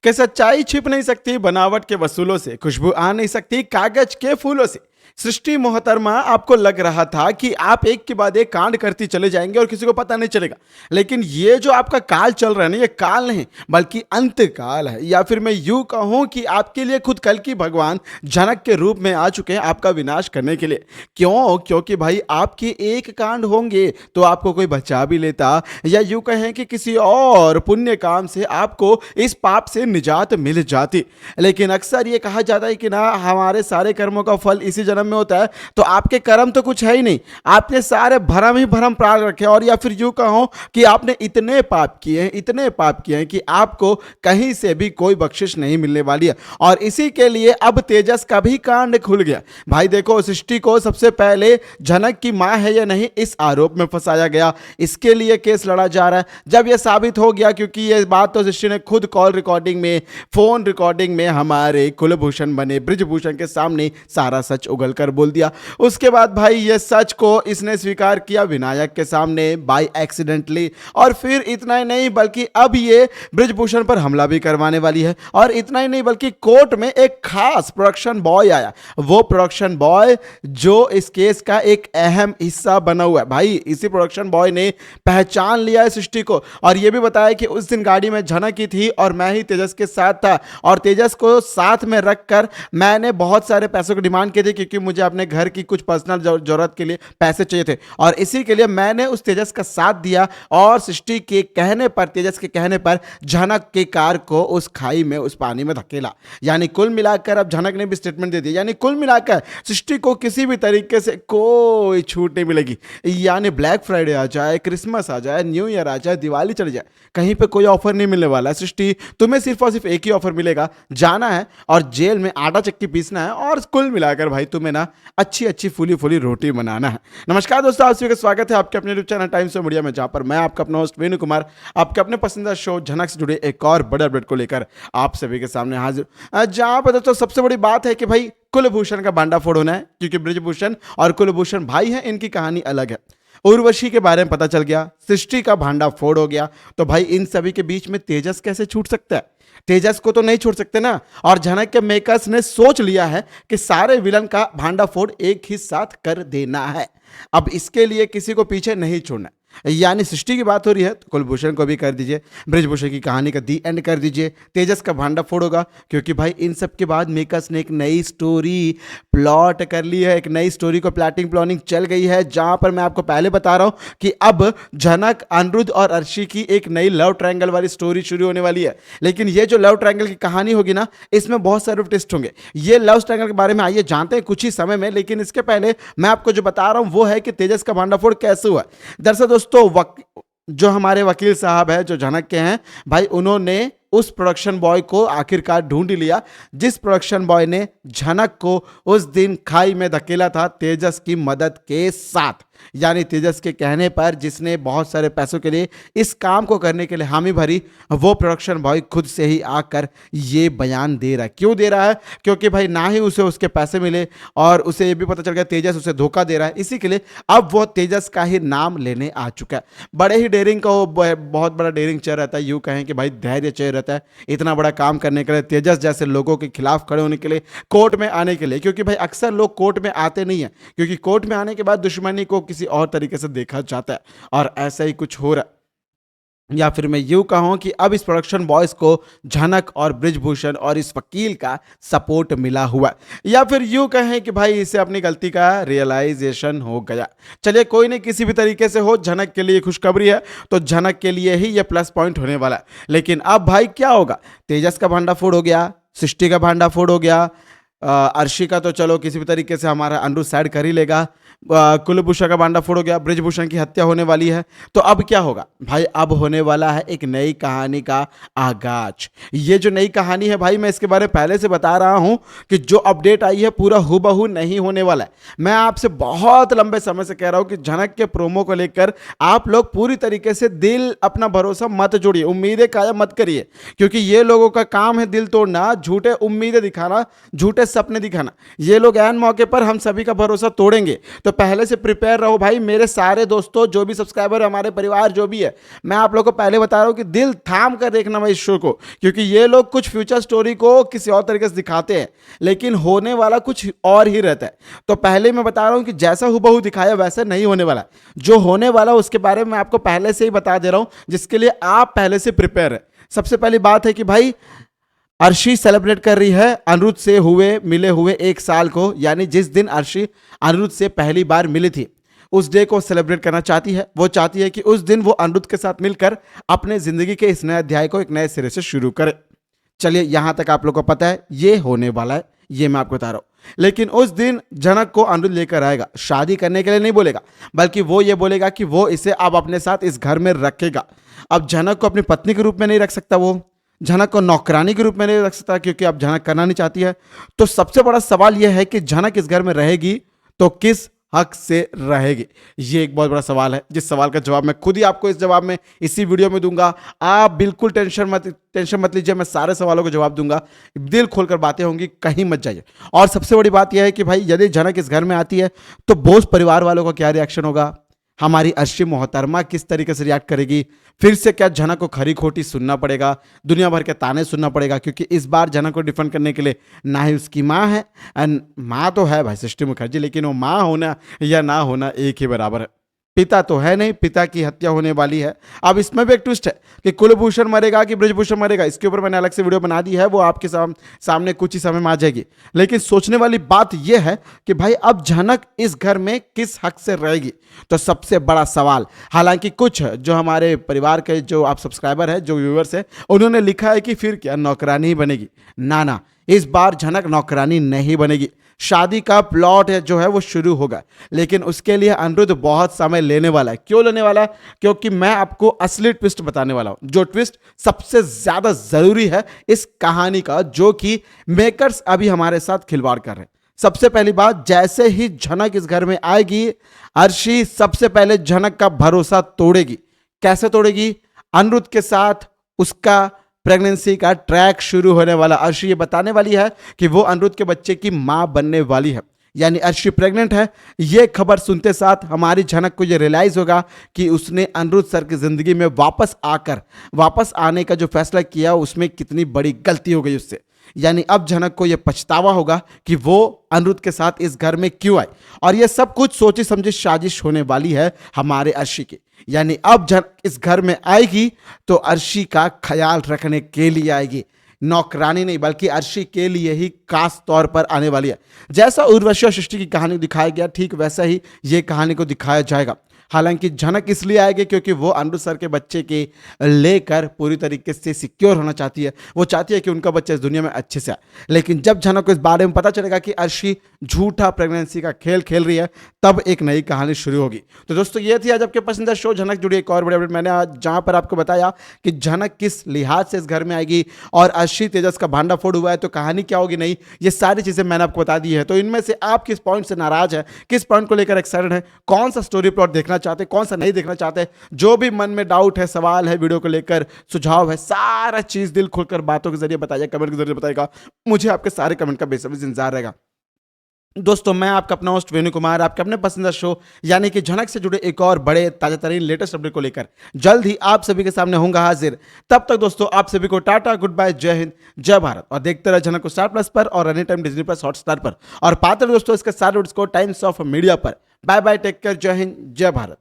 कि सच्चाई छिप नहीं सकती बनावट के वसूलों से, खुशबू आ नहीं सकती कागज के फूलों से। सृष्टि मोहतरमा, आपको लग रहा था कि आप एक के बाद एक कांड करती चले जाएंगे और किसी को पता नहीं चलेगा, लेकिन ये जो आपका काल चल रहा है ना, ये काल नहीं बल्कि अंत काल है। या फिर मैं यूं कहूं कि आपके लिए खुद कल की भगवान जनक के रूप में आ चुके हैं आपका विनाश करने के लिए। क्यों? क्योंकि भाई आपके एक कांड होंगे तो आपको कोई बचा भी लेता, या यूं कहें कि किसी और पुण्य काम से आपको इस पाप से निजात मिल जाती। लेकिन अक्सर ये कहा जाता है कि ना, हमारे सारे कर्मों का फल इसी जन्म में होता है, तो आपके कर्म तो कुछ है ही नहीं, आपने सारे भरम ही भरम प्राण रखे। और या फिर यूं कहो कि आपने इतने पाप किए हैं, इतने पाप किए हैं कि आपको कहीं से भी कोई बख्शिश नहीं मिलने वाली है। और इसी के लिए अब तेजस का भी कांड खुल गया। भाई देखो, सृष्टि को सबसे पहले जनक की मां है या नहीं, इस आरोप में फंसाया गया, इसके लिए केस लड़ा जा रहा है। जब यह साबित हो गया, क्योंकि यह बात तो सृष्टि ने खुद कॉल रिकॉर्डिंग में, फोन रिकॉर्डिंग में हमारे कुलभूषण बने बृजभूषण के सामने सारा सच उगल कर बोल दिया। उसके बाद भाई ये सच को इसने स्वीकार किया विनायक के सामने बाय एक्सीडेंटली। और फिर इतना ही नहीं बल्कि अब ये बृजभूषण पर हमला भी करवाने वाली है। और इतना ही नहीं बल्कि कोर्ट में एक खास प्रोडक्शन बॉय आया, वो प्रोडक्शन बॉय जो इस केस का एक अहम हिस्सा बना हुआ है। भाई इसी प्रोडक्शन बॉय ने पहचान लिया है सृष्टि को, और ये भी बताया कि उस दिन गाड़ी में झनक की थी और मैं ही तेजस के साथ था, और तेजस को साथ में रखकर मैंने बहुत सारे पैसों की डिमांड की थी, क्योंकि मुझे अपने घर की कुछ पर्सनल जरूरत के लिए पैसे चाहिए थे, और इसी के लिए मैंने उस तेजस का साथ दिया। और सृष्टि के कहने पर, तेजस के कहने पर झनक की कार को उस खाई में, उस पानी में धकेला। यानी कुल मिलाकर अब झनक ने भी स्टेटमेंट दे दिया, यानी कुल मिलाकर सृष्टि को किसी भी तरीके से कोई छूट नहीं मिलेगी। यानी ब्लैक फ्राइडे आ जाए, क्रिसमस आ जाए, न्यू ईयर आ जाए, दिवाली चली जाए, कहीं पे कोई ऑफर नहीं मिलने वाला है। सृष्टि, तुम्हें सिर्फ और सिर्फ एक ही ऑफर मिलेगा, जाना है और जेल में आटा चक्की पीसना है, और कुल मिलाकर भाई तुम्हें ना अच्छी अच्छी फूली फूली रोटी बनाना है। नमस्कार दोस्तों, आप सभी का स्वागत है आपके अपने YouTube channel times of media में, जहां पर मैं आपका अपना होस्ट वेणु कुमार आपके अपने पसंदीदा शो झनक से जुड़े एक और बड़े अपडेट को लेकर आप सभी के सामने हाजिर। जहां पर दोस्तों सबसे बड़ी बात है कि भाई कुलभूषण का भांडाफोड़ होना है, क्योंकि बृजभूषण और कुलभूषण भाई हैं, इनकी कहानी अलग है। उर्वशी के बारे में पता चल गया, सृष्टि का भांडाफोड़ हो गया, तो भाई इन सभी के बीच में तेजस कैसे छूट सकता है? तेजस को तो नहीं छोड़ सकते ना। और झनक के मेकर्स ने सोच लिया है कि सारे विलन का भांडाफोड़ एक ही साथ कर देना है। अब इसके लिए किसी को पीछे नहीं छोड़ना। यानी सृष्टि की बात हो रही है तो कुलभूषण को भी कर दीजिए, बृजभूषण की कहानी का दी एंड कर दीजिए, तेजस का भांडाफोड़ होगा, क्योंकि भाई इन सब के बाद मेकर्स ने एक नई स्टोरी प्लॉट कर ली है, एक नई स्टोरी को प्लानिंग चल गई है, जहां पर मैं आपको पहले बता रहा हूं कि अब जनक, अनिरुद्ध और अर्शी की एक नई लव ट्रायंगल वाली स्टोरी शुरू होने वाली है। लेकिन ये जो लव ट्रायंगल की कहानी होगी ना, इसमें बहुत सारे ट्विस्ट होंगे। ये लव ट्रायंगल के बारे में आइए जानते हैं कुछ ही समय में, लेकिन इसके पहले मैं आपको जो बता रहा हूं वो है कि तेजस का भांडाफोड़ कैसे हुआ। दरअसल दोस्तों जो हमारे वकील साहब है, जो झनक के हैं भाई, उन्होंने उस प्रोडक्शन बॉय को आखिरकार ढूंढ लिया, जिस प्रोडक्शन बॉय ने झनक को उस दिन खाई में धकेला था तेजस की मदद के साथ। यानी तेजस के कहने पर, जिसने बहुत सारे पैसों के लिए इस काम को करने के लिए हामी भरी, वो प्रोडक्शन बॉय खुद से ही आकर ये बयान दे रहा है। क्यों दे रहा है? क्योंकि भाई ना ही उसे उसके पैसे मिले, और उसे ये भी पता चल गया तेजस उसे धोखा दे रहा है। इसी के लिए अब वो तेजस का ही नाम लेने आ चुका है। बड़े ही डेयरिंग का वो बहुत बड़ा डेयरिंग चल रहता है, यूं कहें कि भाई धैर्य चाहिए रहता है इतना बड़ा काम करने के लिए, तेजस जैसे लोगों के खिलाफ खड़े होने के लिए, कोर्ट में आने के लिए। क्योंकि भाई अक्सर लोग कोर्ट में आते नहीं है, क्योंकि कोर्ट में आने के बाद दुश्मनी को किसी और तरीके से देखा जाता है, और ऐसा ही कुछ हो रहा है। या फिर मैं यूं कहूं कि अब इस प्रोडक्शन बॉयज को झनक और बृजभूषण और इस वकील का सपोर्ट मिला हुआ, या फिर यूं कहें कि भाई इसे अपनी गलती का रियलाइजेशन हो गया। चलिए कोई नहीं, किसी भी तरीके से हो, झनक के लिए खुशखबरी है, तो झनक के लिए ही यह प्लस पॉइंट होने वाला है। लेकिन अब भाई क्या होगा? तेजस का भांडाफोड़ हो गया, सृष्टि का भांडाफोड़ हो गया, अर्शी का तो चलो किसी भी तरीके से हमारा अनिरुद्ध साइड कर ही लेगा, कुलभूषण का भांडाफोड़ हो गया, बृजभूषण की हत्या होने वाली है। तो अब क्या होगा भाई? अब होने वाला है एक नई कहानी का आगाज। ये जो नई कहानी है भाई, मैं इसके बारे में पहले से बता रहा हूं कि जो अपडेट आई है पूरा हुबहू नहीं होने वाला है। मैं आपसे बहुत लंबे समय से कह रहा हूं कि झनक के प्रोमो को लेकर आप लोग पूरी तरीके से दिल अपना भरोसा मत जोड़िए, उम्मीदें कायम मत करिए, क्योंकि ये लोगों का काम है दिल तोड़ना, झूठे उम्मीदें दिखाना, झूठे सपने दिखाना। ये लोग ऐन मौके पर हम सभी का भरोसा तोड़ेंगे, तो पहले से प्रिपेयर रहो भाई। मेरे सारे दोस्तों, जो भी सब्सक्राइबर, हमारे परिवार जो भी है, मैं आप लोगों को पहले बता रहा हूं कि दिल थाम कर देखना भाई इस शो को, क्योंकि ये लोग कुछ फ्यूचर स्टोरी को किसी और तरीके से दिखाते हैं, लेकिन होने वाला कुछ और ही रहता है। तो पहले मैं बता रहा हूं कि जैसा हुबहू दिखाया वैसा नहीं होने वाला। जो होने वाला उसके बारे में आपको पहले से ही बता दे रहा हूं, जिसके लिए आप पहले से प्रिपेयर है। सबसे पहली बात है कि भाई अर्शी सेलिब्रेट कर रही है अनिरुद्ध से मिले हुए 1 साल को, यानी जिस दिन अर्शी अनिरुद्ध से पहली बार मिली थी उस डे को सेलिब्रेट करना चाहती है। वो चाहती है कि उस दिन वो अनिरुद्ध के साथ मिलकर अपने जिंदगी के इस नए अध्याय को एक नए सिरे से शुरू करे। चलिए, यहां तक आप लोग को पता है ये होने वाला है, ये मैं आपको बता रहा हूं। लेकिन उस दिन जनक को अनिरुद्ध लेकर आएगा, शादी करने के लिए नहीं बोलेगा, बल्कि वो ये बोलेगा कि वो इसे अब अपने साथ इस घर में रखेगा। अब जनक को अपनी पत्नी के रूप में नहीं रख सकता, वो जनक को नौकरानी के रूप में नहीं रख सकता, क्योंकि अब जनक करना नहीं चाहती है। तो सबसे बड़ा सवाल यह है कि जनक इस घर में रहेगी तो किस हक से रहेगी? ये एक बहुत बड़ा सवाल है, जिस सवाल का जवाब मैं खुद ही आपको इस जवाब में इसी वीडियो में दूंगा। आप बिल्कुल टेंशन मत लीजिए, मैं सारे सवालों को जवाब दूंगा। दिल खोलकर बातें होंगी, कहीं मत जाइए। और सबसे बड़ी बात यह है कि भाई यदि जनक इस घर में आती है तो बोस परिवार वालों का क्या रिएक्शन होगा? हमारी अर्शी मोहतरमा किस तरीके से रिएक्ट करेगी? फिर से क्या जनक को खरी खोटी सुनना पड़ेगा, दुनिया भर के ताने सुनना पड़ेगा? क्योंकि इस बार जनक को डिफेंड करने के लिए ना ही उसकी माँ है, एंड माँ तो है भाई सृष्टि मुखर्जी, लेकिन वो माँ होना या ना होना एक ही बराबर है। पिता तो है नहीं, पिता की हत्या होने वाली है। अब इसमें भी एक ट्विस्ट है कि कुलभूषण मरेगा कि बृजभूषण मरेगा, इसके ऊपर मैंने अलग से वीडियो बना दी है, वो आपके सामने कुछ ही समय में आ जाएगी। लेकिन सोचने वाली बात यह है कि भाई अब जनक इस घर में किस हक से रहेगी? तो सबसे बड़ा सवाल, हालांकि कुछ जो हमारे परिवार के जो आप सब्सक्राइबर हैं, जो व्यूअर्स हैं, उन्होंने लिखा है कि फिर क्या नौकरानी ही बनेगी? ना, इस बार जनक नौकरानी नहीं बनेगी। शादी का प्लॉट है जो है वो शुरू होगा, लेकिन उसके लिए अनिरुद्ध बहुत समय लेने वाला है। क्यों लेने वाला है? क्योंकि मैं आपको असली ट्विस्ट बताने वाला हूं, जो ट्विस्ट सबसे ज्यादा जरूरी है इस कहानी का, जो कि मेकर्स अभी हमारे साथ खिलवाड़ कर रहे हैं। सबसे पहली बात, जैसे ही जनक इस घर में आएगी, अर्शी सबसे पहले जनक का भरोसा तोड़ेगी। कैसे तोड़ेगी? अनिरुद्ध के साथ उसका प्रेगनेंसी का ट्रैक शुरू होने वाला। अर्शी ये बताने वाली है कि वो अनिरुद्ध के बच्चे की मां बनने वाली है, यानी अर्शी प्रेग्नेंट है। ये खबर सुनते साथ हमारी जनक को ये रियलाइज होगा कि उसने अनिरुद्ध सर की जिंदगी में वापस आने का जो फैसला किया उसमें कितनी बड़ी गलती हो गई उससे। यानी अब जनक को यह पछतावा होगा कि वो अनिरुद्ध के साथ इस घर में क्यों आई, और यह सब कुछ सोची समझी साजिश होने वाली है हमारे अर्शी की। यानी अब जनक इस घर में आएगी तो अर्शी का ख्याल रखने के लिए आएगी, नौकरानी नहीं, बल्कि अर्शी के लिए ही खास तौर पर आने वाली है। जैसा उर्वशी और सृष्टि की कहानी दिखाया गया, ठीक वैसा ही ये कहानी को दिखाया जाएगा। हालांकि जनक इसलिए आएगी क्योंकि वो अनिरुद्ध सर के बच्चे के लेकर पूरी तरीके से सिक्योर होना चाहती है। वो चाहती है कि उनका बच्चा इस दुनिया में अच्छे से आए। लेकिन जब जनक को इस बारे में पता चलेगा कि अर्शी झूठा प्रेगनेंसी का खेल खेल रही है, तब एक नई कहानी शुरू होगी। तो दोस्तों, ये थी आज आपके पसंदीदा शो झनक जुड़ी एक और बड़ी अपडेट। मैंने आज जहां पर आपको बताया कि झनक किस लिहाज से इस घर में आएगी और अर्शी तेजस का भांडाफोड़ हुआ है तो कहानी क्या होगी, नहीं, ये सारी चीजें मैंने आपको बता दी है। तो इनमें से आप किस पॉइंट से नाराज है, किस पॉइंट को लेकर एक्साइटेड है, कौन सा स्टोरी प्लॉट देखना चाहते, कौन सा नहीं देखना चाहते, जो भी मन में डाउट है, सवाल है, वीडियो को लेकर सुझाव है, सारा चीज दिल खोलकर बातों के जरिए बताइए, कमेंट के जरिए बताएगा। मुझे आपके सारे कमेंट का बेसब्री से इंतजार रहेगा। दोस्तों, मैं आपका अपना होस्ट वेणु कुमार, आपके अपने पसंदीदा शो यानी कि झनक से जुड़े एक और बड़े ताजा तरीन लेटेस्ट अपडेट को लेकर जल्द ही आप सभी के सामने होऊंगा हाजिर। तब तक दोस्तों, आप सभी को टाटा, गुड बाय, जय हिंद, जय भारत, और देखते रहे झनक को स्टार प्लस पर और any time Disney plus Hotstar पर, और पाते रहे दोस्तों इसके सारे वीडियोस को टाइम्स ऑफ मीडिया पर। बाय बाय, टेक केयर, जय हिंद, जय भारत।